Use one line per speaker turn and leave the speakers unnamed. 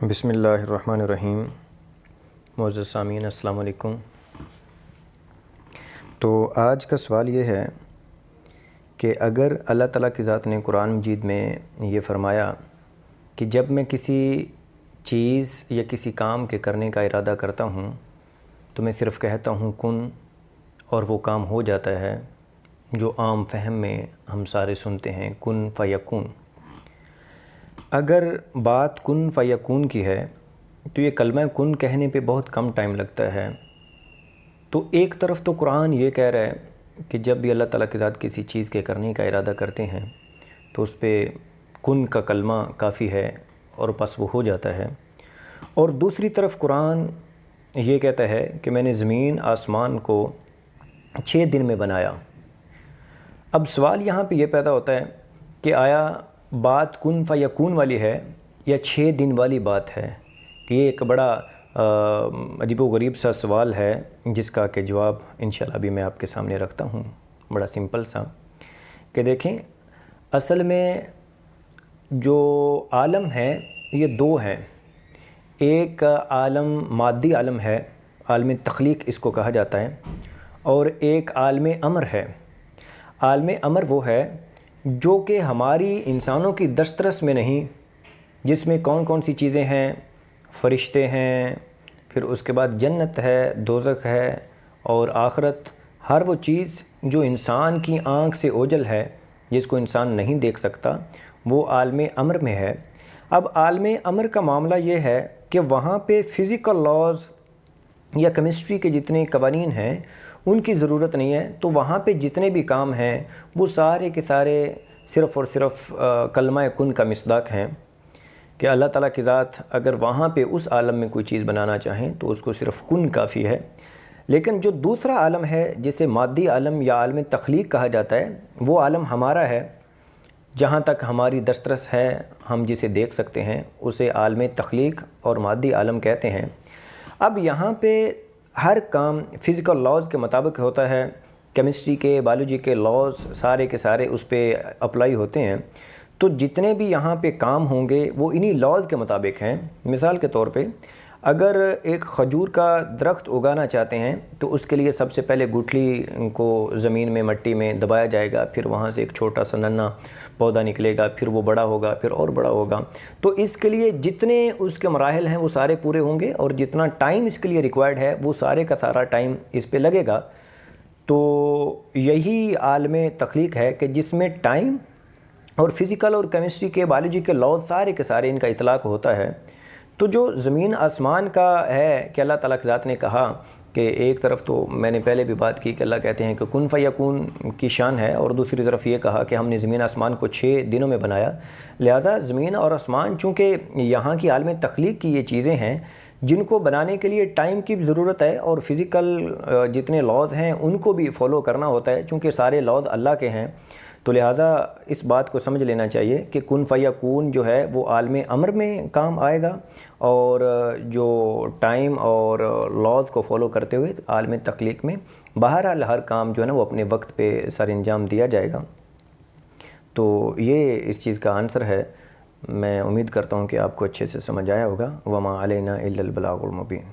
بسم اللہ الرحمن الرحیم۔ معزز سامعین السلام علیکم۔ تو آج کا سوال یہ ہے کہ اگر اللہ تعالیٰ کی ذات نے قرآن مجید میں یہ فرمایا کہ جب میں کسی چیز یا کسی کام کے کرنے کا ارادہ کرتا ہوں تو میں صرف کہتا ہوں کن اور وہ کام ہو جاتا ہے، جو عام فہم میں ہم سارے سنتے ہیں کن فیکون۔ اگر بات کن فیکون کی ہے تو یہ کلمہ کن کہنے پہ بہت کم ٹائم لگتا ہے۔ تو ایک طرف تو قرآن یہ کہہ رہا ہے کہ جب بھی اللہ تعالیٰ کے ذات کسی چیز کے کرنے کا ارادہ کرتے ہیں تو اس پہ کن کا کلمہ کافی ہے اور بس وہ ہو جاتا ہے، اور دوسری طرف قرآن یہ کہتا ہے کہ میں نے زمین آسمان کو 6 دن میں بنایا۔ اب سوال یہاں پہ یہ پیدا ہوتا ہے کہ آیا بات کن فیکون والی ہے یا 6 دن والی بات ہے؟ کہ یہ ایک بڑا عجیب و غریب سا سوال ہے جس کا کہ جواب انشاءاللہ ابھی میں آپ کے سامنے رکھتا ہوں، بڑا سمپل سا۔ کہ دیکھیں، اصل میں جو عالم ہے یہ 2 ہیں۔ ایک عالم مادی عالم ہے، عالم تخلیق اس کو کہا جاتا ہے، اور ایک عالم امر ہے۔ عالم امر وہ ہے جو کہ ہماری انسانوں کی دسترس میں نہیں، جس میں کون کون سی چیزیں ہیں، فرشتے ہیں، پھر اس کے بعد جنت ہے، دوزخ ہے، اور آخرت، ہر وہ چیز جو انسان کی آنکھ سے اوجھل ہے، جس کو انسان نہیں دیکھ سکتا، وہ عالم امر میں ہے۔ اب عالم امر کا معاملہ یہ ہے کہ وہاں پہ فزیکل لاز یا کیمسٹری کے جتنے قوانین ہیں ان کی ضرورت نہیں ہے، تو وہاں پہ جتنے بھی کام ہیں وہ سارے کے سارے صرف اور صرف کلمہ کن کا مصداق ہیں کہ اللہ تعالیٰ کی ذات اگر وہاں پہ اس عالم میں کوئی چیز بنانا چاہیں تو اس کو صرف کن کافی ہے۔ لیکن جو دوسرا عالم ہے جسے مادی عالم یا عالم تخلیق کہا جاتا ہے، وہ عالم ہمارا ہے، جہاں تک ہماری دسترس ہے، ہم جسے دیکھ سکتے ہیں اسے عالم تخلیق اور مادی عالم کہتے ہیں۔ اب یہاں پہ ہر کام فزیکل لاز کے مطابق ہوتا ہے، کیمسٹری کے، بایولوجی کے لاز سارے کے سارے اس پہ اپلائی ہوتے ہیں، تو جتنے بھی یہاں پہ کام ہوں گے وہ انہی لاز کے مطابق ہیں۔ مثال کے طور پہ اگر ایک کھجور کا درخت اگانا چاہتے ہیں تو اس کے لیے سب سے پہلے گٹھلی کو زمین میں مٹی میں دبایا جائے گا، پھر وہاں سے ایک چھوٹا سا ننھا پودا نکلے گا، پھر وہ بڑا ہوگا، پھر اور بڑا ہوگا۔ تو اس کے لیے جتنے اس کے مراحل ہیں وہ سارے پورے ہوں گے، اور جتنا ٹائم اس کے لیے ریکوائرڈ ہے وہ سارے کا سارا ٹائم اس پہ لگے گا۔ تو یہی عالم تخلیق ہے کہ جس میں ٹائم اور فزیکل اور کیمسٹری کے، بایولوجی کے لاز سارے کے سارے ان کا اطلاق ہوتا ہے۔ تو جو زمین آسمان کا ہے کہ اللہ تعالیٰ کی ذات نے کہا کہ ایک طرف تو میں نے پہلے بھی بات کی کہ اللہ کہتے ہیں کہ کن فیکون کی شان ہے، اور دوسری طرف یہ کہا کہ ہم نے زمین آسمان کو 6 دنوں میں بنایا۔ لہٰذا زمین اور آسمان چونکہ یہاں کی عالم تخلیق کی یہ چیزیں ہیں جن کو بنانے کے لیے ٹائم کی بھی ضرورت ہے، اور فزیکل جتنے لاز ہیں ان کو بھی فالو کرنا ہوتا ہے، چونکہ سارے لاز اللہ کے ہیں، تو لہٰذا اس بات کو سمجھ لینا چاہیے کہ کن فیکون جو ہے وہ عالم امر میں کام آئے گا، اور جو ٹائم اور لاز کو فالو کرتے ہوئے عالم تخلیق میں بہرحال ہر کام جو ہے نا وہ اپنے وقت پہ سر انجام دیا جائے گا۔ تو یہ اس چیز کا آنسر ہے۔ میں امید کرتا ہوں کہ آپ کو اچھے سے سمجھ آیا ہوگا۔ وما علینا الا البلاغ المبین۔